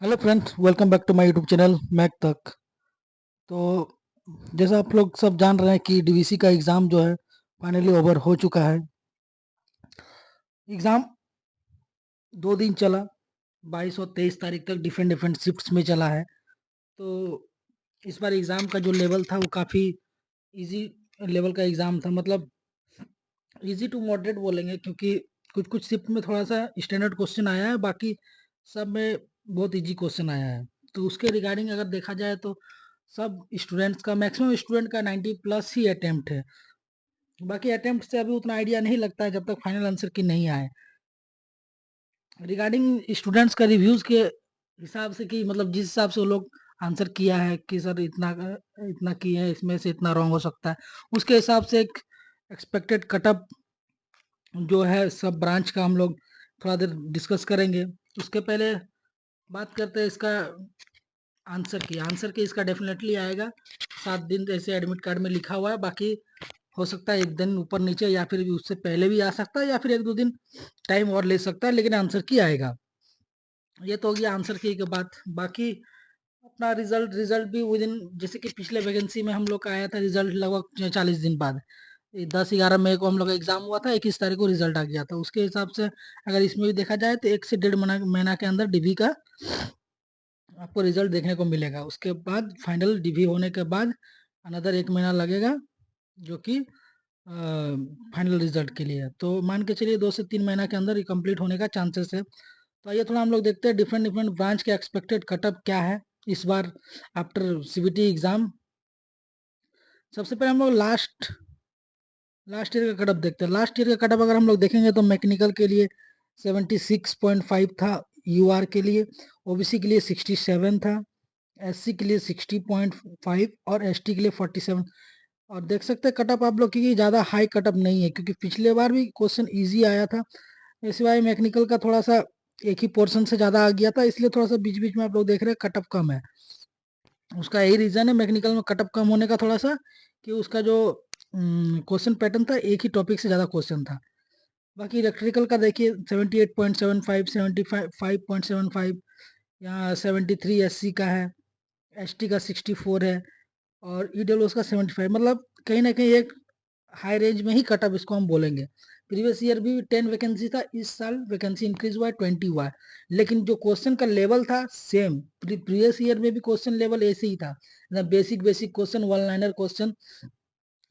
Hello friends, welcome back to my YouTube channel मैक तक। तो जैसा आप लोग सब जान रहे हैं कि डीवीसी का एग्ज़ाम जो है फाइनली ओवर हो चुका है। एग्ज़ाम 2 दिन चला, 22 और 23 तारीख तक डिफरेंट डिफरेंट शिफ्ट्स में चला है। तो इस बार एग्ज़ाम का जो लेवल था वो काफ़ी इजी लेवल का एग्ज़ाम था। मतलब इजी टू मॉडरेट बोलेंगे, क्योंकि कुछ कुछ शिफ्ट में थोड़ा सा स्टैंडर्ड क्वेश्चन आया है, बाकी सब में बहुत इजी क्वेश्चन आया है। तो उसके रिगार्डिंग अगर देखा जाए तो सब स्टूडेंट्स का, मैक्सिमम स्टूडेंट का 90 प्लस ही अटेम्प्ट है। बाकी अटेम्प्ट से अभी उतना आइडिया नहीं लगता है जब तक फाइनल आंसर की नहीं आए। रिगार्डिंग स्टूडेंट्स का रिव्यूज के हिसाब से, कि मतलब जिस हिसाब से वो लोग आंसर किया है कि सर इतना इतना किए हैं, इसमें से इतना रॉन्ग हो सकता है, उसके हिसाब से एक एक्सपेक्टेड कटअप जो है सब ब्रांच का हम लोग थोड़ा देर डिस्कस करेंगे। उसके पहले बात करते हैं इसका आंसर की इसका डेफिनेटली आएगा। 7 दिन जैसे एडमिट कार्ड में लिखा हुआ है, बाकी हो सकता है एक दिन ऊपर नीचे या फिर भी उससे पहले भी आ सकता है, या फिर 1-2 दिन टाइम और ले सकता है, लेकिन आंसर की आएगा। ये तो हो गया आंसर की बात। बाकी अपना रिजल्ट रिजल्ट भी विद इन, जैसे कि पिछले वैकेंसी में हम लोग का आया था रिजल्ट लगभग 40 दिन बाद। 10-11 मई को हम लोग का एग्जाम हुआ था, 21 तारीख को रिजल्ट आ गया था। उसके हिसाब से अगर इसमें भी देखा जाए तो 1 से 1.5 महीना के अंदर डीवी का आपको रिजल्ट देखने को मिलेगा। उसके बाद फाइनल डीवी होने के बाद अनदर 1 महीना लगेगा, जो कि फाइनल रिजल्ट के लिए है। तो मान के चलिए 2 से 3 महीना के अंदर ये कंप्लीट होने का चांसेस है। तो आइए थोड़ा हम लोग देखते हैं डिफरेंट डिफरेंट ब्रांच के एक्सपेक्टेड कटअप क्या है इस बार आफ्टर सीबीटी एग्जाम। सबसे पहले हम लोग लास्ट ईयर का कटअप देखते हैं। लास्ट ईयर का कटअप अगर हम लोग देखेंगे तो मैकेनिकल के लिए 76.5 था, यूआर के लिए, ओबीसी के लिए 67 था, एससी के लिए 60.5 और एसटी के लिए 47। और देख सकते हैं कटअप आप लोग की ज़्यादा हाई कटअप नहीं है, क्योंकि पिछले बार भी क्वेश्चन इजी आया था। सिवाय मैकेनिकल का थोड़ा सा एक ही पोर्शन से ज़्यादा आ गया था, इसलिए थोड़ा सा बीच बीच में आप लोग देख रहे हैं कटअप कम है। उसका यही रीज़न है मैकेनिकल में कटअप कम होने का थोड़ा सा, कि उसका जो क्वेश्चन पैटर्न था एक ही टॉपिक से ज़्यादा क्वेश्चन था। बाकी इलेक्ट्रिकल का देखिए 78.75, 75.75, यहाँ 73 एससी का है, एसटी का 64 है, और ईडब्ल्यूएस का 75। मतलब कहीं ना कहीं एक हाई रेंज में ही कटअप इसको हम बोलेंगे। प्रीवियस ईयर भी 10 वैकेंसी था, इस साल वैकेंसी इंक्रीज हुआ है, 20 हुआ है, लेकिन जो क्वेश्चन का लेवल था सेम। प्रीवियस ईयर में भी क्वेश्चन लेवल ऐसे ही था, basic basic question, one liner question,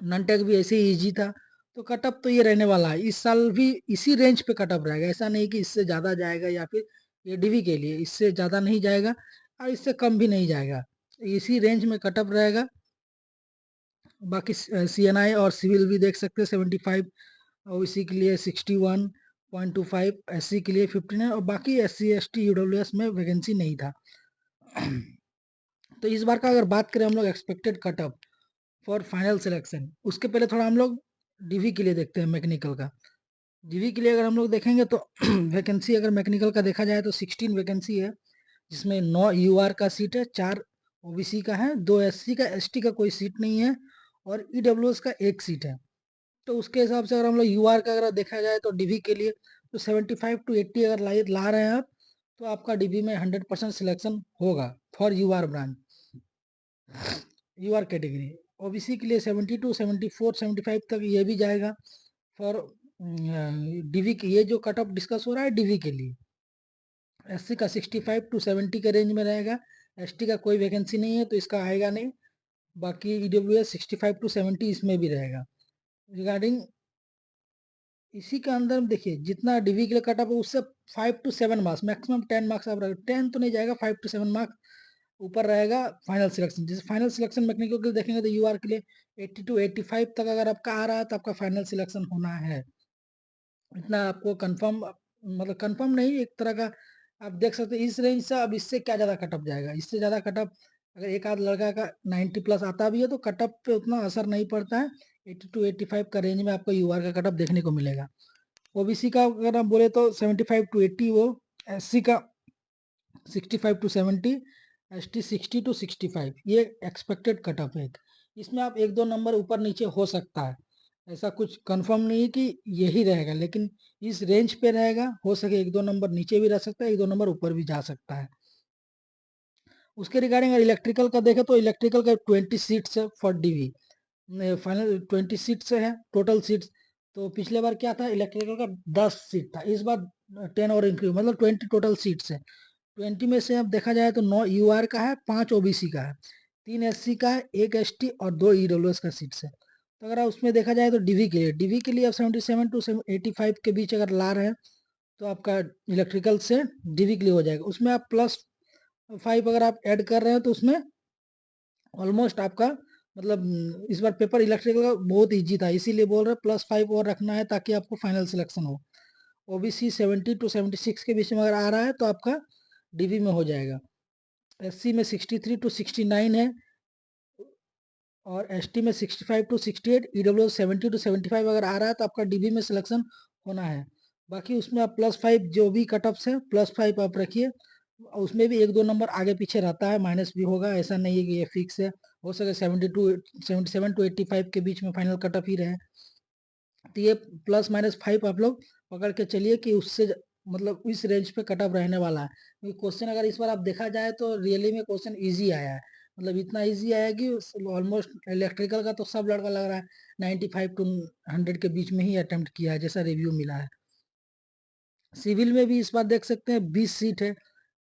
non tech भी ऐसे ही इजी था। तो कटअप तो ये रहने वाला है, इस साल भी इसी रेंज पे कटअप रहेगा। ऐसा नहीं कि इससे ज़्यादा जाएगा, या फिर ये डीवी के लिए इससे ज़्यादा नहीं जाएगा और इससे कम भी नहीं जाएगा, इसी रेंज में कटअप रहेगा। बाकी सीएनआई और सिविल भी देख सकते हैं 75, और इसी के लिए 61.25, एससी के लिए 59, और बाकी एससी एसटी ईडब्ल्यूएस में वैकेंसी नहीं था। तो इस बार का अगर बात करें हम लोग expected cutoff for final selection, उसके पहले थोड़ा हम लोग डीवी के लिए देखते हैं मैकेनिकल का। डीवी के लिए अगर हम लोग देखेंगे तो वैकेंसी अगर मैकेनिकल का देखा जाए तो 16 वैकेंसी है, जिसमें 9 यूआर का सीट है, 4 ओबीसी का है, 2 एससी का, एसटी का कोई सीट नहीं है, और ईडब्ल्यूएस का एक सीट है। तो उसके हिसाब से अगर हम लोग यूआर का अगर देखा जाए तो डीवी के लिए तो 75 to 80 अगर ला रहे हैं आप, तो आपका डीवी में 100% सिलेक्शन होगा for your branch, your category. OBC के लिए 70 to 74, 75 तक ये भी जाएगा फॉर डीवी के। ये जो कट ऑफ डिस्कस हो रहा है डीवी के लिए। एससी का 65 to 70 के रेंज में रहेगा, एसटी का कोई वैकेंसी नहीं है तो इसका आएगा नहीं। बाकी ईडब्ल्यूएस 65 to 70 इसमें भी रहेगा। रिगार्डिंग इसी के अंदर देखिए जितना डीवी के लिए कट ऑफ है उससे 5 to 7 मार्क्स, मैक्सिमम 10 मार्क्स आप रखें। 10 तो नहीं जाएगा, 5 to 7 मार्क्स ऊपर रहेगा फाइनल सिलेक्शन। जैसे फाइनल सिलेक्शन मैकेनिकल के लिए देखेंगे तो यूआर के लिए 80 to 85 तक अगर आपका आ रहा है तो आपका फाइनल सिलेक्शन होना है। इतना आपको कंफर्म, मतलब कंफर्म नहीं, एक तरह का आप देख सकते हैं इस रेंज से। अब इससे क्या ज़्यादा कटअप जाएगा, इससे ज़्यादा कटअप अगर एक आध लड़का का 90 प्लस आता भी है तो कटअप पे उतना असर नहीं पड़ता है। 80 to 85 का रेंज में आपको यूआर का कटअप देखने को मिलेगा। ओबीसी का अगर आप बोले तो 75 to 80 वो, एससी का 65 to 70, एसटी 60 to 65, ये एक्सपेक्टेड कटअप है। इसमें आप 1-2 नंबर ऊपर नीचे हो सकता है, ऐसा कुछ कंफर्म नहीं है कि यही रहेगा, लेकिन इस रेंज पे रहेगा। हो सके 1-2 नंबर नीचे भी रह सकता है, 1-2 नंबर ऊपर भी जा सकता है। उसके रिगार्डिंग अगर इलेक्ट्रिकल का देखें तो इलेक्ट्रिकल का 20 सीट्स है फॉर डीवी, फाइनल 20 सीट्स है टोटल सीट्स। तो पिछले बार क्या था, इलेक्ट्रिकल का 10 सीट था, इस बार 10 और इंक्रीज, मतलब 20 टोटल सीट्स है। 20 में से अब देखा जाए तो 9 यूआर का है, 5 ओबीसी का है, 3 एससी का है, 1 एसटी और 2 ईडब्ल्यूएस का सीट्स है। तो अगर उसमें देखा जाए तो डीवी के लिए अब 77 टू 85 के बीच अगर ला रहे हैं तो आपका इलेक्ट्रिकल से डीवी के लिए हो जाएगा। उसमें आप +5 अगर आप ऐड कर रहे हैं तो उसमें ऑलमोस्ट आपका मतलब इस बार पेपर इलेक्ट्रिकल का बहुत इजी था, इसीलिए बोल रहे +5 और रखना है ताकि आपको फाइनल सिलेक्शन हो। ओबीसी 70 टू 76 के बीच में अगर आ रहा है तो आपका डीवी में हो जाएगा। एससी में 63 टू 69 है, और एसटी में 65 टू 68, ईडब्ल्यू 70 टू 75 अगर आ रहा है तो आपका डीबी में सिलेक्शन होना है। बाकी उसमें आप +5 जो भी कट ऑफ्स है +5 आप रखिए, उसमें भी 1-2 नंबर आगे पीछे रहता है, माइनस भी होगा, ऐसा नहीं है कि ये फिक्स है। हो सके 77 टू 85 के बीच में फाइनल कट ऑफ ही रहे। तो ये ±5 आप लोग पकड़ के चलिए कि उससे मतलब इस रेंज पे कट ऑफ रहने वाला है, क्योंकि क्वेश्चन अगर इस बार आप देखा जाए तो रियली में क्वेश्चन इजी आया है, मतलब इतना इजी आया है कि ऑलमोस्ट इलेक्ट्रिकल का तो सब लड़का लग रहा है 95 टू 100 के बीच में ही अटेम्प्ट किया है, जैसा रिव्यू मिला है। सिविल में भी इस बार देख सकते हैं 20 सीट है,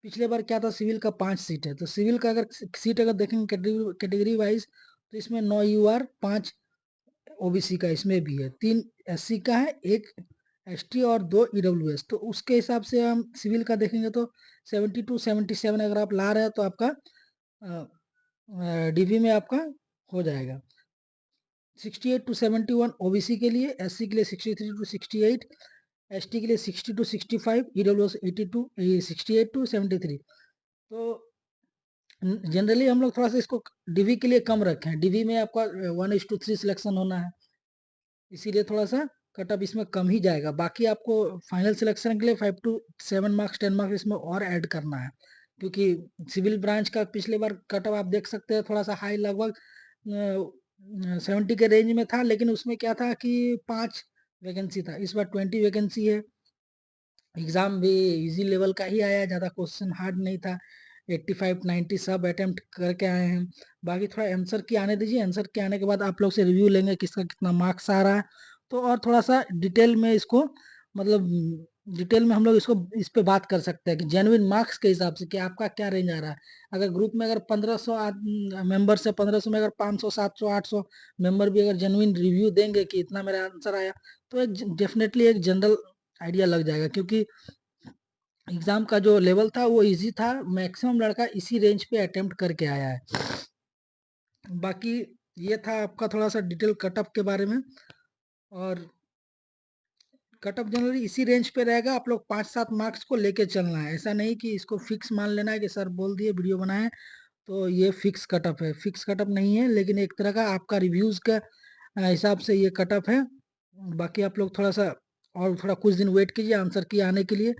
पिछले बार क्या था सिविल का 5 सीट है। तो सिविल का अगर सीट अगर देखेंगे कैटेगरी वाइज तो इसमें 9 यूआर, 5 ओबीसी का इसमें भी है, 3 एससी का है, 1 एसटी और 2 ईडब्ल्यूएस। तो उसके हिसाब से हम सिविल का देखेंगे तो 70 टू 77 अगर आप ला रहे हैं तो आपका डीवी में आपका हो जाएगा। 68 टू 71 ओबीसी के लिए, एससी के लिए 63 टू 68, एसटी के लिए 60 टू 65, ईडब्ल्यूएस 82, 68 टू 73। तो जनरली हम लोग थोड़ा सा इसको डीवी के लिए कम रखे हैं, डीवी में आपका 1:3 सिलेक्शन होना है, इसीलिए थोड़ा सा कट ऑफ इसमें कम ही जाएगा। बाकी आपको फाइनल सिलेक्शन के लिए 5 टू 7 मार्क्स 10 मार्क्स इसमें और ऐड करना है, क्योंकि सिविल ब्रांच का पिछले बार कट ऑफ आप देख सकते हैं थोड़ा सा हाई, लगभग 70 के रेंज में था, लेकिन उसमें क्या था कि 5 वैकेंसी था, इस बार 20 वैकेंसी है। एग्जाम भी इजी लेवल का ही आया, ज़्यादा क्वेश्चन हार्ड नहीं था, 85-90 सब अटेम्प्ट करके आए हैं। बाकी थोड़ा आंसर की आने दीजिए, आंसर के आने के बाद आप लोग से रिव्यू लेंगे किसका कितना मार्क्स आ रहा है। तो और थोड़ा सा डिटेल में इसको मतलब डिटेल में हम लोग इसको इस पे बात कर सकते हैं कि जेन्युइन मार्क्स के हिसाब से कि आपका क्या रेंज आ रहा है। अगर ग्रुप में अगर 1500 मेंबर से 1500 में अगर 500 700 800 मेंबर भी अगर जेन्युइन रिव्यू देंगे कि इतना मेरा आंसर आया, तो एक डेफिनेटली एक जनरल आइडिया लग जाएगा, क्योंकि एग्जाम का जो लेवल था वो इजी था, मैक्सिमम लड़का इसी रेंज पे अटेम्प्ट करके आया है। बाकी ये था आपका थोड़ा सा डिटेल कटअप के बारे में, और कटअप जनरली इसी रेंज पे रहेगा, आप लोग 5-7 मार्क्स को लेके चलना है, ऐसा नहीं कि इसको फिक्स मान लेना है कि सर बोल दिए वीडियो बनाए तो ये फिक्स कटअप है, फिक्स कटअप नहीं है, लेकिन एक तरह का आपका रिव्यूज का हिसाब से ये कटअप है। बाकी आप लोग थोड़ा सा और थोड़ा कुछ दिन वेट कीजिए आंसर की आने के लिए।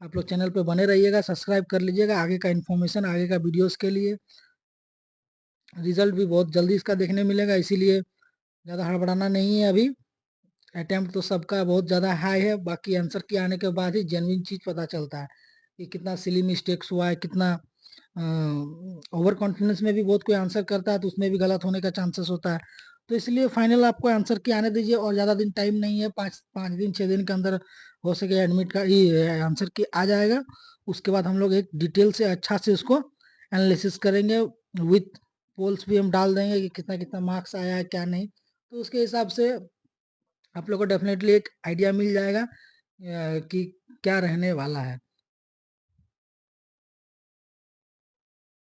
आप लोग चैनल पे बने रहिएगा, सब्सक्राइब कर लीजिएगा आगे का इन्फॉर्मेशन, आगे का वीडियोस के लिए। रिजल्ट भी बहुत जल्दी इसका देखने मिलेगा, इसीलिए ज़्यादा हड़बड़ाना नहीं है अभी। अटेम्प्ट तो सबका बहुत ज़्यादा हाई है, बाकी आंसर की आने के बाद ही जेन्युइन चीज़ पता चलता है कि कितना सिली मिस्टेक्स हुआ है, कितना ओवर कॉन्फिडेंस में भी बहुत कोई आंसर करता है तो उसमें भी गलत होने का चांसेस होता है। तो इसलिए फाइनल आपको आंसर की आने दीजिए, और ज़्यादा दिन टाइम नहीं है, 5 दिन 6 दिन के अंदर हो सके एडमिट का ये आंसर की आ जाएगा। उसके बाद हम लोग एक डिटेल से अच्छा से उसको एनालिसिस करेंगे, विथ पोल्स भी हम डाल देंगे कि कितना कितना मार्क्स आया है क्या नहीं। तो उसके हिसाब से आप लोग को डेफिनेटली एक आइडिया मिल जाएगा कि क्या रहने वाला है।